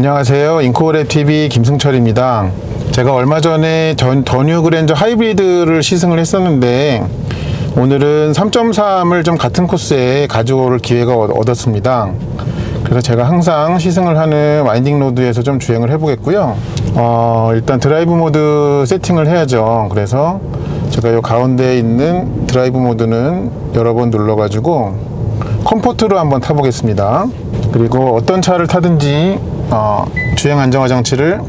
안녕하세요. 인코그랩TV 김승철입니다. 제가 얼마 전에 더 뉴 그랜저 하이브리드를 시승을 했었는데 오늘은 3.3을 좀 같은 코스에 가지고 올 기회가 얻었습니다. 그래서 제가 항상 시승을 하는 와인딩 로드에서 좀 주행을 해보겠고요. 일단 드라이브 모드 세팅을 해야죠. 그래서 제가 이 가운데 있는 드라이브 모드는 여러 번 눌러가지고 컴포트로 한번 타보겠습니다. 그리고 어떤 차를 타든지 주행 안정화 장치를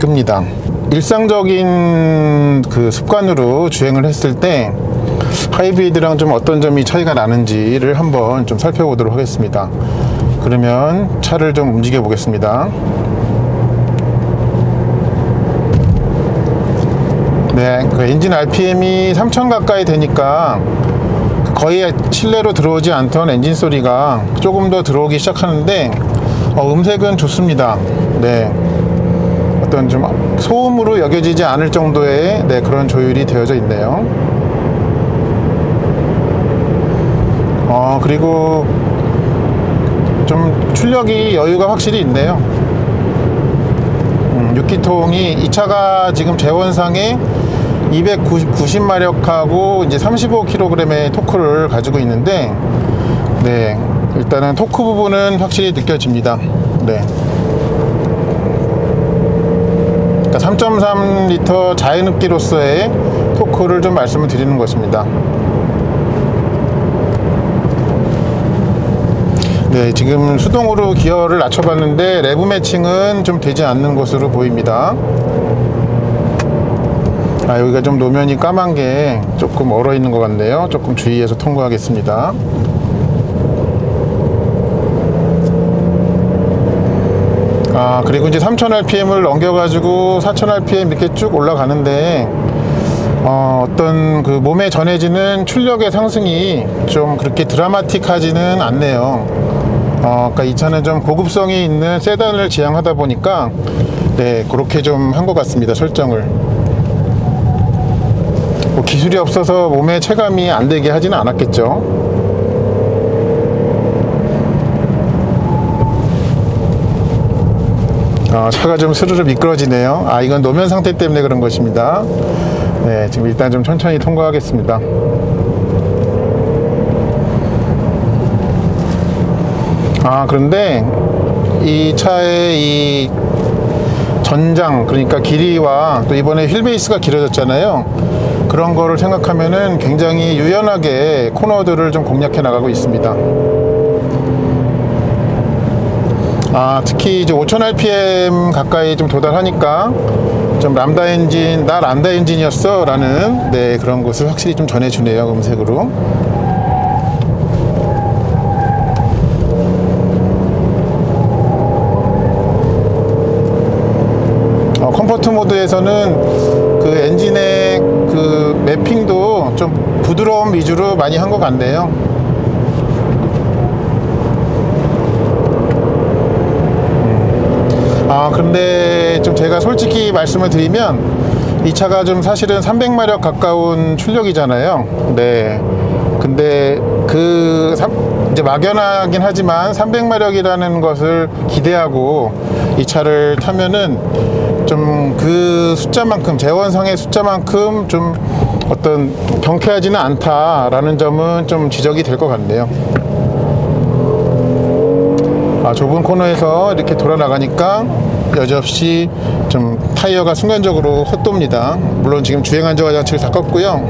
끕니다. 일상적인 그 습관으로 주행을 했을 때 하이브리드랑 좀 어떤 점이 차이가 나는지를 한번 좀 살펴보도록 하겠습니다. 그러면 차를 좀 움직여 보겠습니다. 네, 그 엔진 RPM이 3000 가까이 되니까 거의 실내로 들어오지 않던 엔진 소리가 조금 더 들어오기 시작하는데 음색은 좋습니다. 네, 어떤 좀 소음으로 여겨지지 않을 정도의 그런 조율이 되어져 있네요. 그리고 좀 출력이 여유가 확실히 있네요. 6기통이 이 차가 지금 제원상에 290마력하고 이제 35kg의 토크를 가지고 있는데, 네, 일단은 토크 부분은 확실히 느껴집니다. 네. 그러니까 3.3L 자연흡기로서의 토크를 좀 말씀을 드리는 것입니다. 네, 지금 수동으로 기어를 낮춰봤는데 레브 매칭은 좀 되지 않는 것으로 보입니다. 여기가 좀 노면이 까만 게 조금 얼어 있는 것 같네요. 조금 주의해서 통과하겠습니다. 그리고 이제 3000rpm을 넘겨가지고 4000rpm 이렇게 쭉 올라가는데 어떤 그 몸에 전해지는 출력의 상승이 좀 그렇게 드라마틱하지는 않네요. 그러니까 이 차는 좀 고급성이 있는 세단을 지향하다 보니까 네, 그렇게 좀 한 것 같습니다. 설정을. 기술이 없어서 몸에 체감이 안 되게 하지는 않았겠죠. 차가 좀 스르르 미끄러지네요. 이건 노면 상태 때문에 그런 것입니다. 네, 지금 일단 좀 천천히 통과하겠습니다. 그런데 이 차의 이 전장, 그러니까 길이와 또 이번에 휠베이스가 길어졌잖아요. 그런 거를 생각하면은 굉장히 유연하게 코너들을 좀 공략해 나가고 있습니다. 특히 이제 5000rpm 가까이 좀 도달하니까 좀 람다 엔진, 나 람다 엔진이었어 라는 그런 것을 확실히 좀 전해주네요. 음색으로. 컴포트 모드에서는 그 엔진의 그 매핑도 좀 부드러움 위주로 많이 한 것 같네요. 근데 좀 제가 솔직히 말씀을 드리면 이 차가 좀 사실은 300마력 가까운 출력이잖아요. 네. 근데 이제 막연하긴 하지만 300마력이라는 것을 기대하고 이 차를 타면은 좀 그 숫자만큼, 제원상의 숫자만큼 좀 어떤 경쾌하지는 않다라는 점은 좀 지적이 될 것 같네요. 좁은 코너에서 이렇게 돌아 나가니까 여지없이 좀 타이어가 순간적으로 헛돕니다. 물론 지금 주행 안정화 장치를 다 껐고요.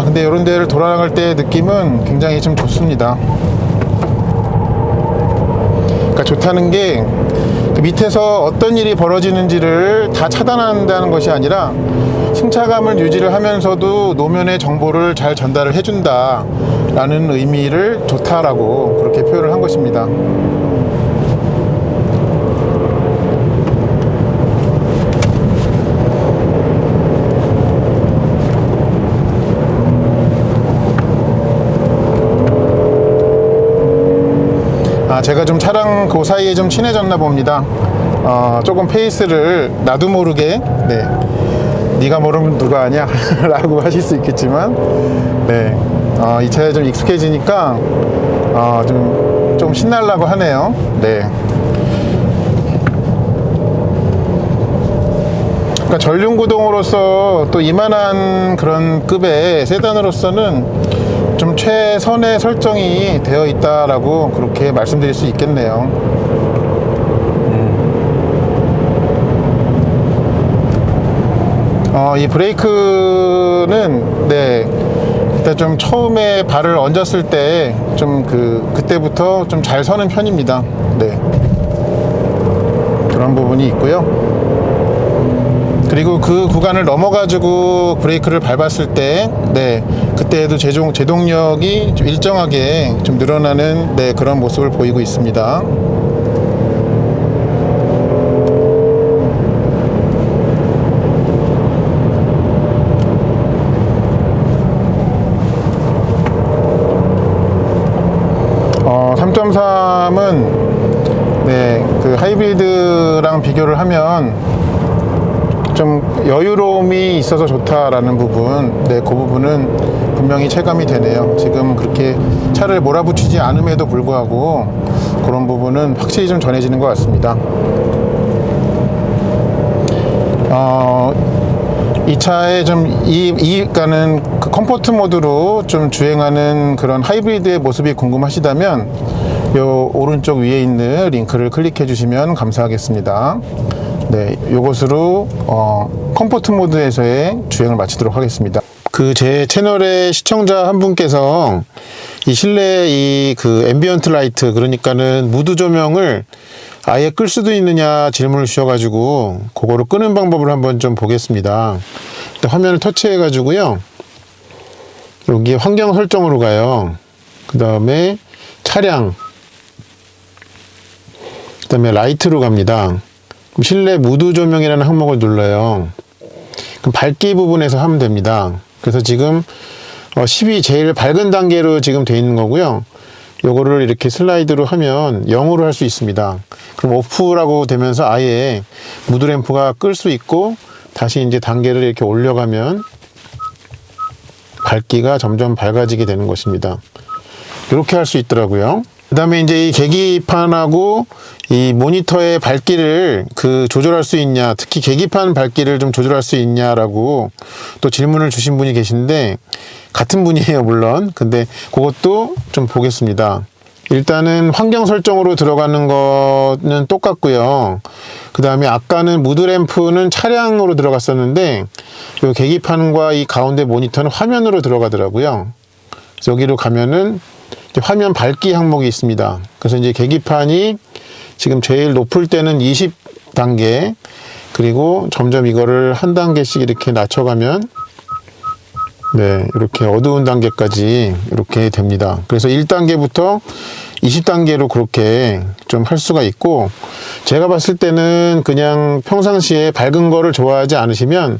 근데 이런 데를 돌아 나갈 때의 느낌은 굉장히 좀 좋습니다. 그러니까 좋다는 게 그 밑에서 어떤 일이 벌어지는지를 다 차단한다는 것이 아니라 승차감을 유지를 하면서도 노면의 정보를 잘 전달을 해준다 라는 의미를 좋다라고 그렇게 표현을 한 것입니다. 제가 좀 차랑 그 사이에 좀 친해졌나 봅니다. 조금 페이스를 나도 모르게 네가 모르면 누가 아냐 라고 하실 수 있겠지만 이 차에 좀 익숙해지니까 좀 좀 신나려고 하네요. 네. 그러니까 전륜구동으로서 또 이만한 그런 급의 세단으로서는 좀 최선의 설정이 되어 있다라고 그렇게 말씀드릴 수 있겠네요. 이 브레이크는 네, 일단 좀 처음에 발을 얹었을 때 좀 그때부터 좀 잘 서는 편입니다. 네, 그런 부분이 있고요. 그리고 그 구간을 넘어가지고 브레이크를 밟았을 때, 네, 그때에도 제동력이 좀 일정하게 좀 늘어나는 네, 그런 모습을 보이고 있습니다. 어, 3.3은 네, 그 하이브리드랑 비교를 하면 좀 여유로움이 있어서 좋다라는 부분, 네, 그 부분은 분명히 체감이 되네요. 지금 그렇게 차를 몰아붙이지 않음에도 불구하고 그런 부분은 확실히 좀 전해지는 것 같습니다. 이 차에 그러니까는 그 컴포트 모드로 좀 주행하는 그런 하이브리드의 모습이 궁금하시다면 요 오른쪽 위에 있는 링크를 클릭해 주시면 감사하겠습니다. 네, 요것으로 컴포트 모드에서의 주행을 마치도록 하겠습니다. 그 제 채널의 시청자 한 분께서 이 실내 그 앰비언트 라이트, 그러니까는 무드 조명을 아예 끌 수도 있느냐 질문을 주셔가지고 그거를 끄는 방법을 한번 좀 보겠습니다. 화면을 터치해 가지고요, 여기 환경 설정으로 가요. 그 다음에 차량, 그 다음에 라이트로 갑니다. 실내 무드 조명이라는 항목을 눌러요. 그럼 밝기 부분에서 하면 됩니다. 그래서 지금 10이 제일 밝은 단계로 지금 돼 있는 거고요. 요거를 이렇게 슬라이드로 하면 0으로 할 수 있습니다. 그럼 오프라고 되면서 아예 무드 램프가 끌 수 있고, 다시 이제 단계를 이렇게 올려가면 밝기가 점점 밝아지게 되는 것입니다. 이렇게 할 수 있더라고요. 그 다음에 이제 이 계기판하고 이 모니터의 밝기를 조절할 수 있냐, 특히 계기판 밝기를 좀 조절할 수 있냐라고 또 질문을 주신 분이 계신데, 같은 분이에요, 물론. 근데 그것도 좀 보겠습니다. 일단은 환경 설정으로 들어가는 거는 똑같고요. 그 다음에 아까는 무드램프는 차량으로 들어갔었는데, 이 계기판과 이 가운데 모니터는 화면으로 들어가더라고요. 그래서 여기로 가면은 화면 밝기 항목이 있습니다. 그래서 이제 계기판이 지금 제일 높을 때는 20단계, 그리고 점점 이거를 한 단계씩 이렇게 낮춰가면 네, 이렇게 어두운 단계까지 이렇게 됩니다. 그래서 1단계부터 20단계로 그렇게 좀 할 수가 있고, 제가 봤을 때는 그냥 평상시에 밝은 거를 좋아하지 않으시면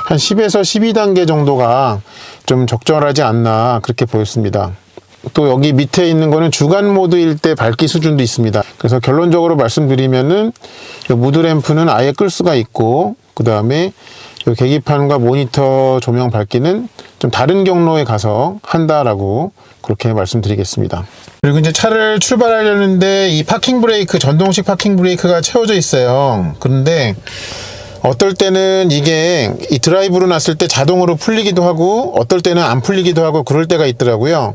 한 10에서 12단계 정도가 좀 적절하지 않나 그렇게 보였습니다. 또 여기 밑에 있는 거는 주간 모드일 때 밝기 수준도 있습니다. 그래서 결론적으로 말씀드리면은 무드 램프는 아예 끌 수가 있고, 그 다음에 계기판과 모니터 조명 밝기는 좀 다른 경로에 가서 한다라고 그렇게 말씀드리겠습니다. 그리고 이제 차를 출발하려는데 이 파킹 브레이크, 전동식 파킹 브레이크가 채워져 있어요. 그런데 어떨 때는 이게 이 드라이브로 놨을 때 자동으로 풀리기도 하고, 어떨 때는 안 풀리기도 하고 그럴 때가 있더라고요.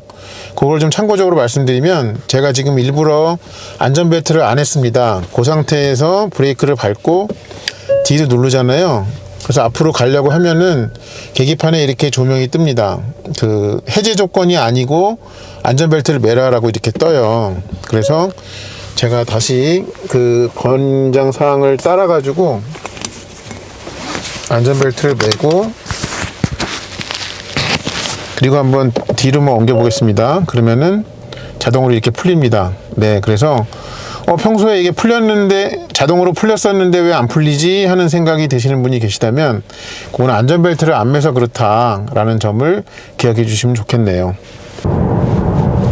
그걸 좀 참고적으로 말씀드리면, 제가 지금 일부러 안전벨트를 안 했습니다. 그 상태에서 브레이크를 밟고 D를 누르잖아요. 그래서 앞으로 가려고 하면은 계기판에 이렇게 조명이 뜹니다. 그 해제 조건이 아니고 안전벨트를 매라라고 이렇게 떠요. 그래서 제가 다시 그 권장 사항을 따라 가지고 안전벨트를 매고, 그리고 한번 뒤로만 옮겨 보겠습니다. 그러면은 자동으로 이렇게 풀립니다. 네, 그래서 평소에 이게 풀렸는데, 자동으로 풀렸었는데 왜 안 풀리지 하는 생각이 드시는 분이 계시다면, 그건 안전벨트를 안 매서 그렇다라는 점을 기억해 주시면 좋겠네요.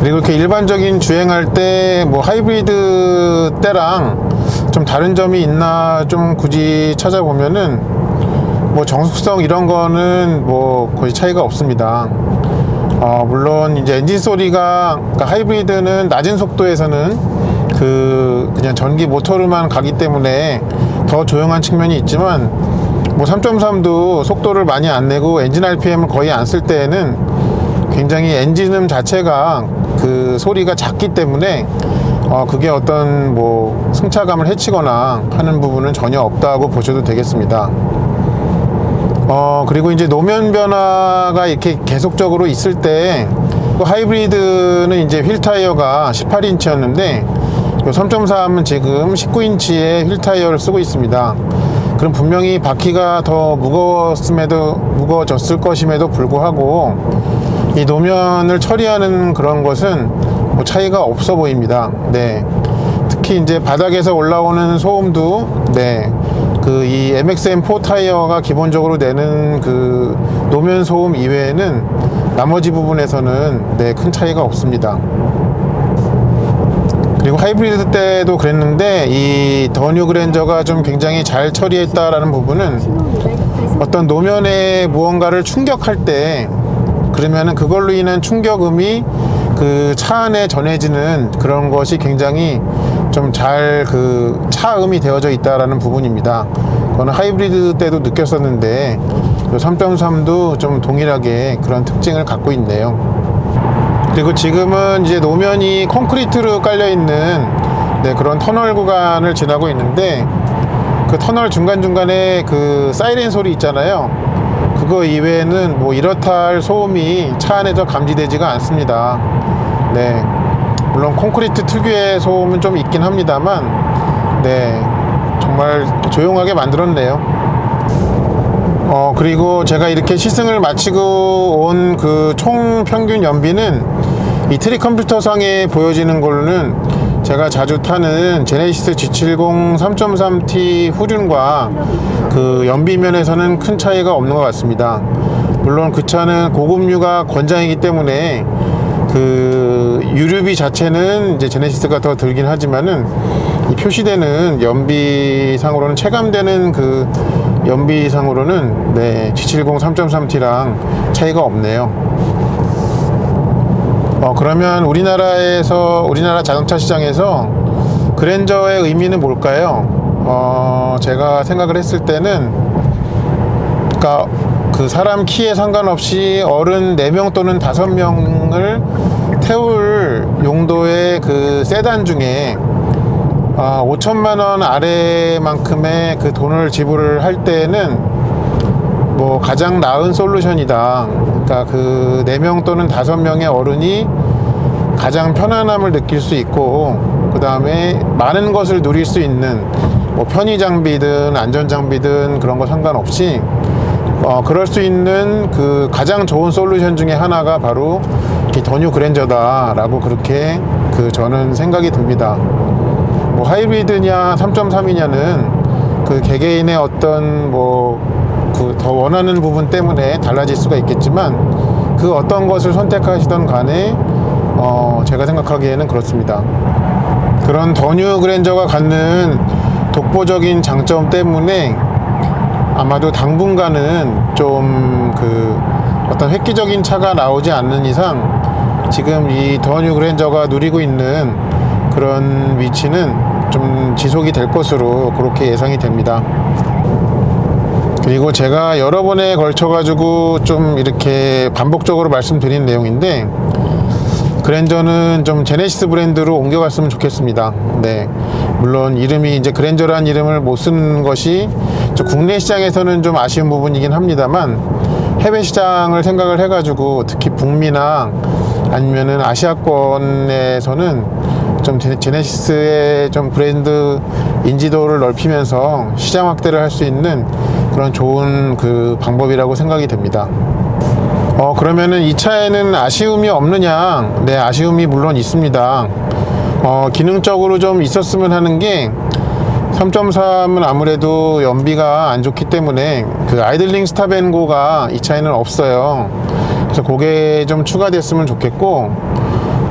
그리고 이렇게 일반적인 주행할 때 뭐 하이브리드 때랑 좀 다른 점이 있나 좀 굳이 찾아보면은 뭐 정숙성 이런 거는 뭐 거의 차이가 없습니다. 물론 이제 엔진 소리가, 그러니까 하이브리드는 낮은 속도에서는 그냥 전기 모터로만 가기 때문에 더 조용한 측면이 있지만, 뭐 3.3도 속도를 많이 안 내고 엔진 RPM을 거의 안 쓸 때에는 굉장히 엔진음 자체가 그 소리가 작기 때문에 그게 어떤 뭐 승차감을 해치거나 하는 부분은 전혀 없다고 보셔도 되겠습니다. 그리고 이제 노면 변화가 이렇게 계속적으로 있을 때, 하이브리드는 이제 휠 타이어가 18인치였는데 3.3은 지금 19인치의 휠 타이어를 쓰고 있습니다. 그럼 분명히 바퀴가 더 무거워졌을 것임에도 불구하고 이 노면을 처리하는 그런 것은 뭐 차이가 없어 보입니다. 네. 특히 이제 바닥에서 올라오는 소음도, 네, 그 이 MXM4 타이어가 기본적으로 내는 그 노면 소음 이외에는 나머지 부분에서는, 네, 큰 차이가 없습니다. 그리고 하이브리드 때도 그랬는데 이 더 뉴 그랜저가 좀 굉장히 잘 처리했다라는 부분은, 어떤 노면에 무언가를 충격할 때 그러면은 그걸로 인한 충격음이 그 차 안에 전해지는 그런 것이 굉장히 좀 잘 그 차음이 되어져 있다라는 부분입니다. 그거는 하이브리드 때도 느꼈었는데 3.3도 좀 동일하게 그런 특징을 갖고 있네요. 그리고 지금은 이제 노면이 콘크리트로 깔려 있는, 네, 그런 터널 구간을 지나고 있는데, 그 터널 중간중간에 그 사이렌 소리 있잖아요. 그거 이외에는 뭐 이렇다 할 소음이 차 안에서 감지되지가 않습니다. 네, 물론 콘크리트 특유의 소음은 좀 있긴 합니다만, 네, 정말 조용하게 만들었네요. 그리고 제가 이렇게 시승을 마치고 온 그 총 평균 연비는 이 트릭 컴퓨터상에 보여지는 걸로는 제가 자주 타는 제네시스 G70 3.3T 후륜과 그 연비 면에서는 큰 차이가 없는 것 같습니다. 물론 그 차는 고급류가 권장이기 때문에 그 유류비 자체는 이제 제네시스가 더 들긴 하지만은 이 표시되는 연비상으로는, 체감되는 그 연비상으로는, 네, G70 3.3T랑 차이가 없네요. 그러면 우리나라 자동차 시장에서 그랜저의 의미는 뭘까요? 제가 생각을 했을 때는, 그러니까 그 사람 키에 상관없이 어른 4명 또는 5명을 태울 용도의 그 세단 중에 5천만 원 아래만큼의 그 돈을 지불을 할 때는 뭐 가장 나은 솔루션이다. 그러니까 그 4명 또는 5명의 어른이 가장 편안함을 느낄 수 있고, 그 다음에 많은 것을 누릴 수 있는 뭐 편의 장비든 안전 장비든 그런 거 상관없이 그럴 수 있는 그 가장 좋은 솔루션 중에 하나가 바로 이 더 뉴 그랜저다 라고 그렇게 저는 생각이 듭니다. 뭐 하이브리드냐 3.3이냐는 그 개개인의 어떤 뭐 그 더 원하는 부분 때문에 달라질 수가 있겠지만, 그 어떤 것을 선택하시던 간에 제가 생각하기에는 그렇습니다. 그런 더 뉴 그랜저가 갖는 독보적인 장점 때문에 아마도 당분간은 좀 그 어떤 획기적인 차가 나오지 않는 이상 지금 이 더 뉴 그랜저가 누리고 있는 그런 위치는 좀 지속이 될 것으로 그렇게 예상이 됩니다. 그리고 제가 여러 번에 걸쳐 가지고 좀 이렇게 반복적으로 말씀드린 내용인데, 그랜저는 좀 제네시스 브랜드로 옮겨갔으면 좋겠습니다. 네, 물론 이름이 이제 그랜저라는 이름을 못 쓰는 것이 국내 시장에서는 좀 아쉬운 부분이긴 합니다만, 해외 시장을 생각을 해가지고 특히 북미나 아니면은 아시아권에서는 좀 제네시스의 좀 브랜드 인지도를 넓히면서 시장 확대를 할 수 있는 그런 좋은 그 방법이라고 생각이 됩니다. 그러면은 이 차에는 아쉬움이 없느냐? 네, 아쉬움이 물론 있습니다. 기능적으로 좀 있었으면 하는 게, 3.3은 아무래도 연비가 안 좋기 때문에 그 아이들링 스탑 앤 고가 이 차에는 없어요. 그래서 그게 좀 추가됐으면 좋겠고,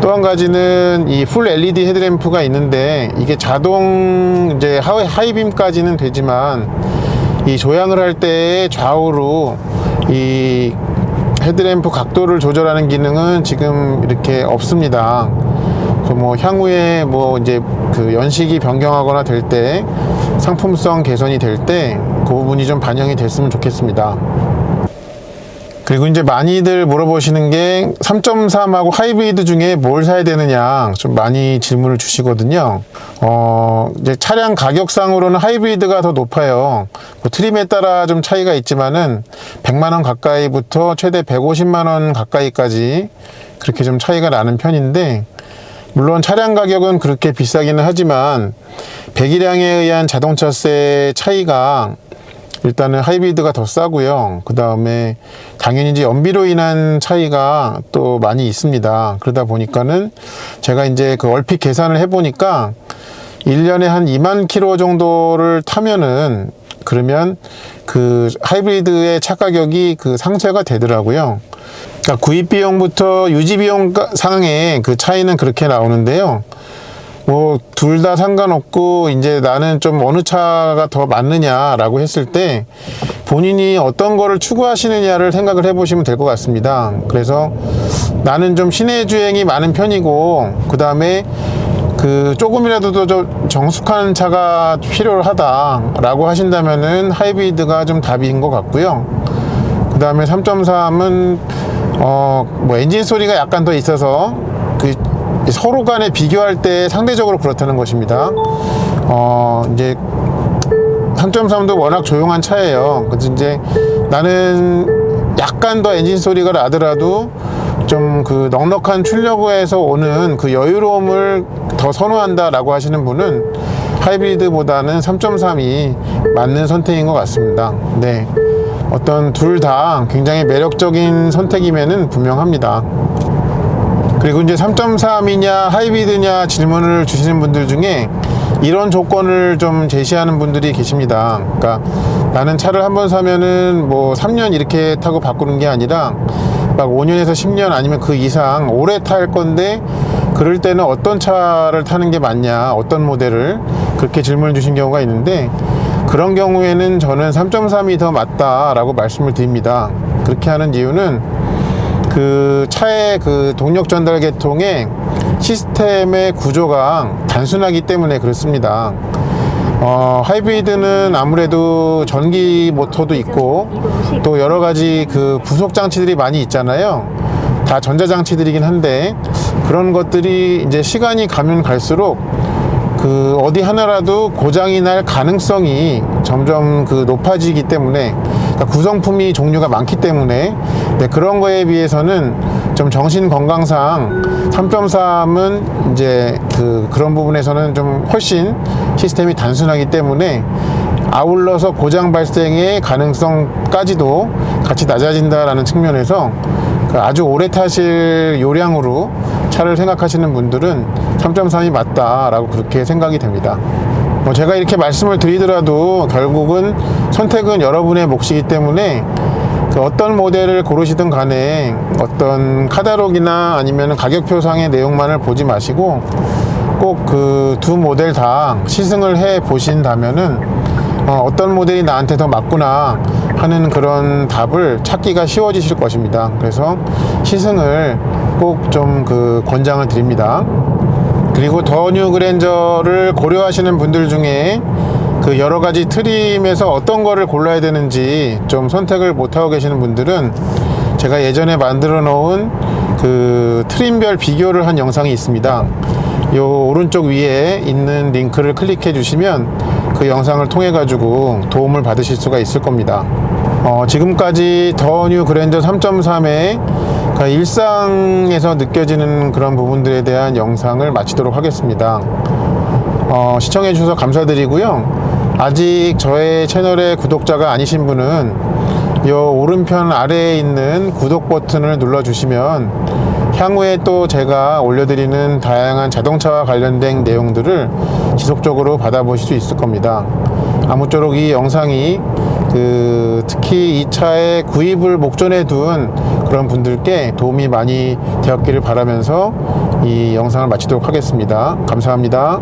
또 한 가지는 이 풀 LED 헤드램프가 있는데 이게 자동 이제 하이빔까지는 되지만 이 조향을 할 때 좌우로 이 헤드램프 각도를 조절하는 기능은 지금 이렇게 없습니다. 뭐 향후에 뭐 이제 그 연식이 변경하거나 될 때 상품성 개선이 될 때 그 부분이 좀 반영이 됐으면 좋겠습니다. 그리고 이제 많이들 물어보시는 게 3.3하고 하이브리드 중에 뭘 사야 되느냐 좀 많이 질문을 주시거든요. 이제 차량 가격상으로는 하이브리드가 더 높아요. 뭐 트림에 따라 좀 차이가 있지만은 100만 원 가까이부터 최대 150만 원 가까이까지 그렇게 좀 차이가 나는 편인데, 물론 차량 가격은 그렇게 비싸기는 하지만 배기량에 의한 자동차세 차이가 일단은 하이브리드가 더 싸고요. 그 다음에 당연히 이제 연비로 인한 차이가 또 많이 있습니다. 그러다 보니까는 제가 이제 그 얼핏 계산을 해보니까 1년에 한 2만 킬로 정도를 타면은 그러면 그 하이브리드의 차 가격이 그 상쇄가 되더라고요. 그러니까 구입 비용부터 유지 비용 상의 그 차이는 그렇게 나오는데요. 뭐 둘 다 상관없고 이제 나는 좀 어느 차가 더 맞느냐라고 했을 때 본인이 어떤 거를 추구하시느냐를 생각을 해보시면 될 것 같습니다. 그래서 나는 좀 시내 주행이 많은 편이고 그 다음에 그 조금이라도 더 정숙한 차가 필요하다라고 하신다면은 하이브리드가 좀 답인 것 같고요. 그 다음에 3.3은 뭐 엔진 소리가 약간 더 있어서 그 서로 간에 비교할 때 상대적으로 그렇다는 것입니다. 이제 3.3도 워낙 조용한 차예요. 그래서 이제 나는 약간 더 엔진 소리가 나더라도 좀 그 넉넉한 출력에서 오는 그 여유로움을 더 선호한다라고 하시는 분은 하이브리드보다는 3.3이 맞는 선택인 것 같습니다. 네, 어떤 둘 다 굉장히 매력적인 선택임에는 분명합니다. 그리고 이제 3.3이냐 하이브리드냐 질문을 주시는 분들 중에 이런 조건을 좀 제시하는 분들이 계십니다. 그러니까 나는 차를 한번 사면은 뭐 3년 이렇게 타고 바꾸는 게 아니라 막 5년에서 10년 아니면 그 이상 오래 탈 건데, 그럴 때는 어떤 차를 타는 게 맞냐, 어떤 모델을, 그렇게 질문을 주신 경우가 있는데, 그런 경우에는 저는 3.3이 더 맞다라고 말씀을 드립니다. 그렇게 하는 이유는 그 차의 그 동력 전달 계통의 시스템의 구조가 단순하기 때문에 그렇습니다. 하이브리드는 아무래도 전기 모터도 있고 또 여러 가지 그 부속 장치들이 많이 있잖아요. 다 전자장치들이긴 한데 그런 것들이 이제 시간이 가면 갈수록 그 어디 하나라도 고장이 날 가능성이 점점 그 높아지기 때문에, 그러니까 구성품이 종류가 많기 때문에, 네, 그런 거에 비해서는 좀 정신 건강상 3.3은 이제 그런 부분에서는 좀 훨씬 시스템이 단순하기 때문에 아울러서 고장 발생의 가능성까지도 같이 낮아진다라는 측면에서 아주 오래 타실 요량으로 차를 생각하시는 분들은 3.3이 맞다라고 그렇게 생각이 됩니다. 제가 이렇게 말씀을 드리더라도 결국은 선택은 여러분의 몫이기 때문에 그 어떤 모델을 고르시든 간에 어떤 카탈로그나 아니면 가격표상의 내용만을 보지 마시고 꼭 그 두 모델 다 시승을 해 보신다면은 어떤 모델이 나한테 더 맞구나 하는 그런 답을 찾기가 쉬워지실 것입니다. 그래서 시승을 꼭 좀 그 권장을 드립니다. 그리고 더 뉴 그랜저를 고려하시는 분들 중에 그 여러 가지 트림에서 어떤 거를 골라야 되는지 좀 선택을 못하고 계시는 분들은 제가 예전에 만들어 놓은 그 트림별 비교를 한 영상이 있습니다. 요 오른쪽 위에 있는 링크를 클릭해 주시면 그 영상을 통해 가지고 도움을 받으실 수가 있을 겁니다. 지금까지 더 뉴 그랜저 3.3의 일상에서 느껴지는 그런 부분들에 대한 영상을 마치도록 하겠습니다. 시청해 주셔서 감사드리고요. 아직 저의 채널의 구독자가 아니신 분은 이 오른편 아래에 있는 구독 버튼을 눌러 주시면 향후에 또 제가 올려드리는 다양한 자동차와 관련된 내용들을 지속적으로 받아보실 수 있을 겁니다. 아무쪼록 이 영상이 특히 이 차의 구입을 목전에 둔 그런 분들께 도움이 많이 되었기를 바라면서 이 영상을 마치도록 하겠습니다. 감사합니다.